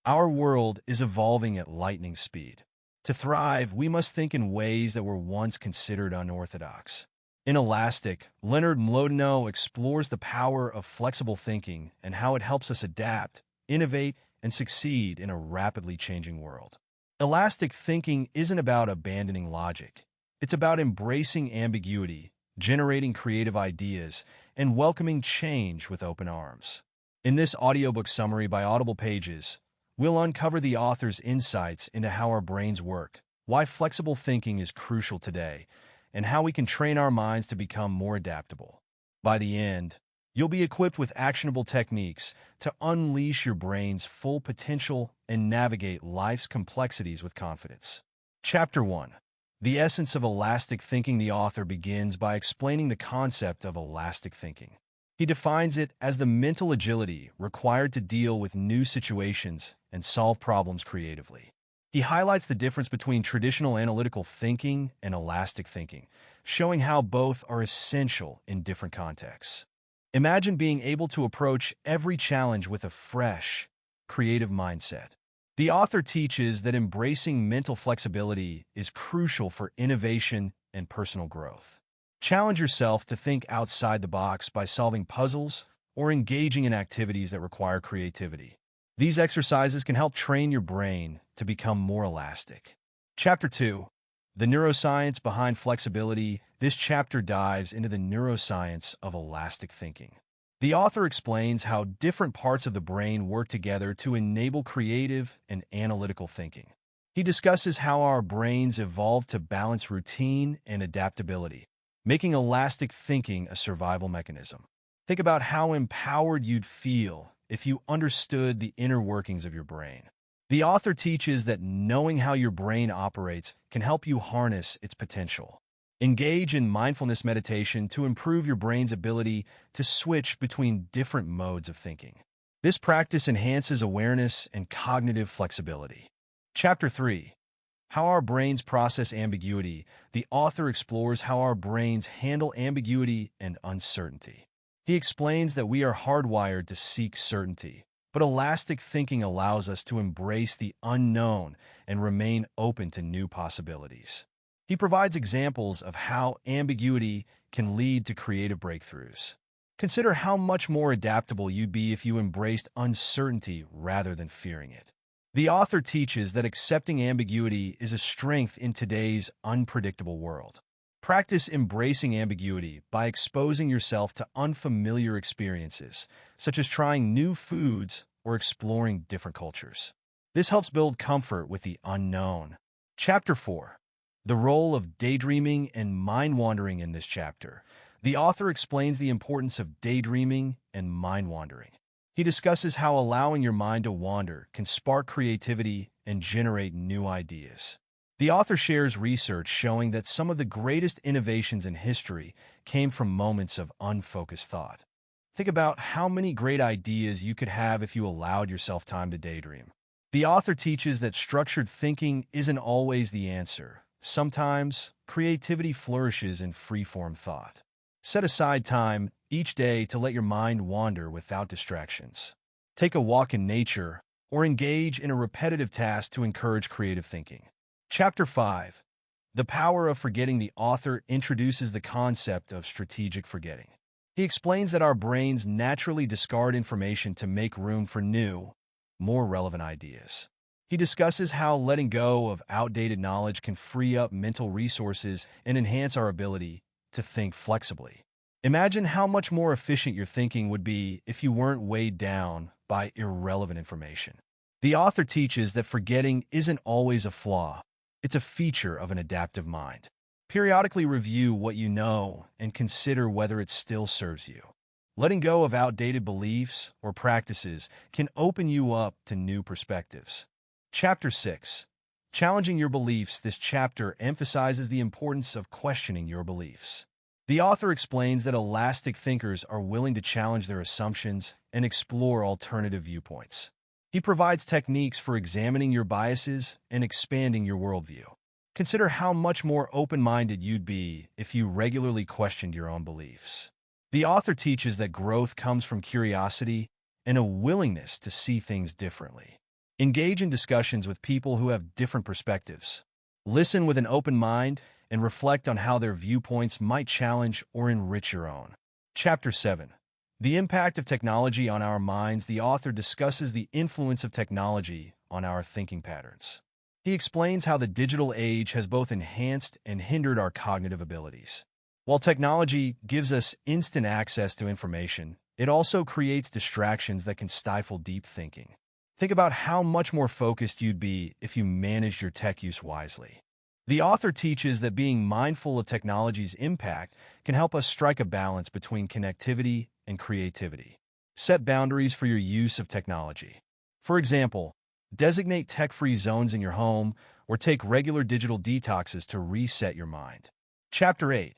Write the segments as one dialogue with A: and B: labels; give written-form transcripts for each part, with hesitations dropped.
A: Our world is evolving at lightning speed. To thrive, we must think in ways that were once considered unorthodox. In Elastic, Leonard Mlodinow explores the power of flexible thinking and how it helps us adapt, innovate, and succeed in a rapidly changing world. Elastic thinking isn't about abandoning logic. It's about embracing ambiguity, generating creative ideas, and welcoming change with open arms. In this audiobook summary by AudiblePages, we'll uncover the author's insights into how our brains work, why flexible thinking is crucial today, and how we can train our minds to become more adaptable. By the end, you'll be equipped with actionable techniques to unleash your brain's full potential and navigate life's complexities with confidence. Chapter 1. The essence of elastic thinking. The author begins by explaining the concept of elastic thinking. He defines it as the mental agility required to deal with new situations and solve problems creatively. He highlights the difference between traditional analytical thinking and elastic thinking, showing how both are essential in different contexts. Imagine being able to approach every challenge with a fresh, creative mindset. The author teaches that embracing mental flexibility is crucial for innovation and personal growth. Challenge yourself to think outside the box by solving puzzles or engaging in activities that require creativity. These exercises can help train your brain to become more elastic. Chapter 2. The neuroscience behind flexibility. This chapter dives into the neuroscience of elastic thinking. The author explains how different parts of the brain work together to enable creative and analytical thinking. He discusses how our brains evolved to balance routine and adaptability, making elastic thinking a survival mechanism. Think about how empowered you'd feel if you understood the inner workings of your brain. The author teaches that knowing how your brain operates can help you harness its potential. Engage in mindfulness meditation to improve your brain's ability to switch between different modes of thinking. This practice enhances awareness and cognitive flexibility. Chapter 3. How our brains process ambiguity. The author explores how our brains handle ambiguity and uncertainty. He explains that we are hardwired to seek certainty, but elastic thinking allows us to embrace the unknown and remain open to new possibilities. He provides examples of how ambiguity can lead to creative breakthroughs. Consider how much more adaptable you'd be if you embraced uncertainty rather than fearing it. The author teaches that accepting ambiguity is a strength in today's unpredictable world. Practice embracing ambiguity by exposing yourself to unfamiliar experiences, such as trying new foods or exploring different cultures. This helps build comfort with the unknown. Chapter 4. The role of daydreaming and mind-wandering. In this chapter, the author explains the importance of daydreaming and mind-wandering. He discusses how allowing your mind to wander can spark creativity and generate new ideas. The author shares research showing that some of the greatest innovations in history came from moments of unfocused thought. Think about how many great ideas you could have if you allowed yourself time to daydream. The author teaches that structured thinking isn't always the answer. Sometimes, creativity flourishes in free-form thought. Set aside time each day to let your mind wander without distractions. Take a walk in nature or engage in a repetitive task to encourage creative thinking. Chapter 5. The power of forgetting. The author introduces the concept of strategic forgetting. He explains that our brains naturally discard information to make room for new, more relevant ideas. He discusses how letting go of outdated knowledge can free up mental resources and enhance our ability to think flexibly. Imagine how much more efficient your thinking would be if you weren't weighed down by irrelevant information. The author teaches that forgetting isn't always a flaw. It's a feature of an adaptive mind. Periodically review what you know and consider whether it still serves you. Letting go of outdated beliefs or practices can open you up to new perspectives. Chapter 6. Challenging your beliefs. This chapter emphasizes the importance of questioning your beliefs. The author explains that elastic thinkers are willing to challenge their assumptions and explore alternative viewpoints. He provides techniques for examining your biases and expanding your worldview. Consider how much more open-minded you'd be if you regularly questioned your own beliefs. The author teaches that growth comes from curiosity and a willingness to see things differently. Engage in discussions with people who have different perspectives. Listen with an open mind and reflect on how their viewpoints might challenge or enrich your own. Chapter 7. The impact of technology on our minds. The author discusses the influence of technology on our thinking patterns. He explains how the digital age has both enhanced and hindered our cognitive abilities. While technology gives us instant access to information, it also creates distractions that can stifle deep thinking. Think about how much more focused you'd be if you managed your tech use wisely. The author teaches that being mindful of technology's impact can help us strike a balance between connectivity and creativity. Set boundaries for your use of technology. For example, designate tech-free zones in your home or take regular digital detoxes to reset your mind. Chapter 8.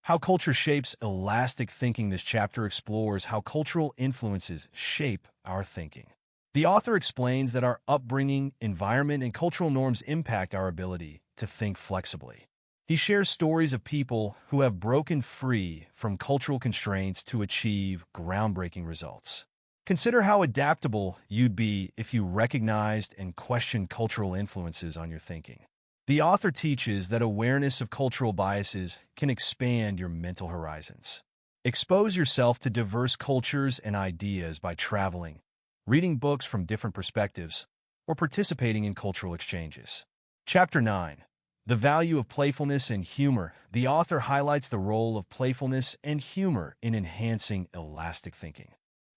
A: How culture shapes elastic thinking. This chapter explores how cultural influences shape our thinking. The author explains that our upbringing, environment, and cultural norms impact our ability to think flexibly. He shares stories of people who have broken free from cultural constraints to achieve groundbreaking results. Consider how adaptable you'd be if you recognized and questioned cultural influences on your thinking. The author teaches that awareness of cultural biases can expand your mental horizons. Expose yourself to diverse cultures and ideas by traveling, reading books from different perspectives, or participating in cultural exchanges. Chapter 9. The value of playfulness and humor. The author highlights the role of playfulness and humor in enhancing elastic thinking.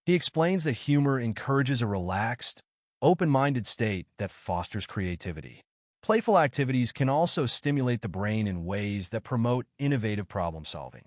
A: He explains that humor encourages a relaxed, open-minded state that fosters creativity. Playful activities can also stimulate the brain in ways that promote innovative problem-solving.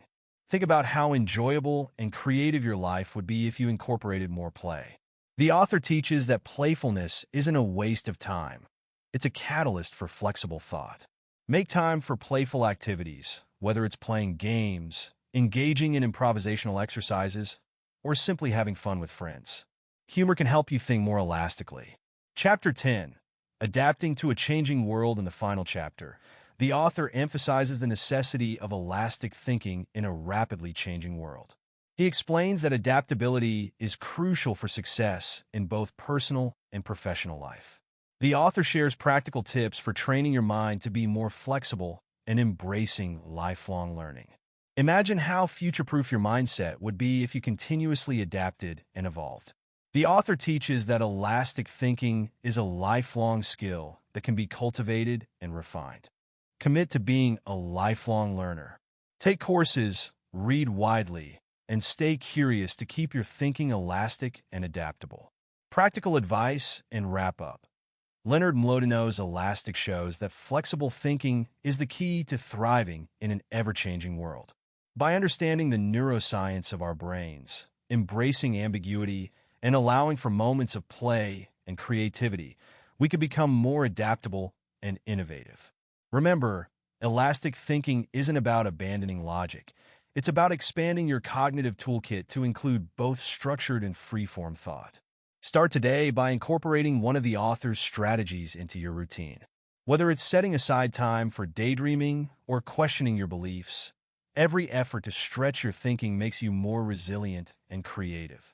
A: Think about how enjoyable and creative your life would be if you incorporated more play. The author teaches that playfulness isn't a waste of time. It's a catalyst for flexible thought. Make time for playful activities, whether it's playing games, engaging in improvisational exercises, or simply having fun with friends. Humor can help you think more elastically. Chapter 10. Adapting to a changing world. In the final chapter, the author emphasizes the necessity of elastic thinking in a rapidly changing world. He explains that adaptability is crucial for success in both personal and professional life. The author shares practical tips for training your mind to be more flexible and embracing lifelong learning. Imagine how future-proof your mindset would be if you continuously adapted and evolved. The author teaches that elastic thinking is a lifelong skill that can be cultivated and refined. Commit to being a lifelong learner. Take courses, read widely, and stay curious to keep your thinking elastic and adaptable. Practical advice and wrap-up. Leonard Mlodinow's Elastic shows that flexible thinking is the key to thriving in an ever-changing world. By understanding the neuroscience of our brains, embracing ambiguity, and allowing for moments of play and creativity, we can become more adaptable and innovative. Remember, elastic thinking isn't about abandoning logic. It's about expanding your cognitive toolkit to include both structured and free-form thought. Start today by incorporating one of the author's strategies into your routine. Whether it's setting aside time for daydreaming or questioning your beliefs, every effort to stretch your thinking makes you more resilient and creative.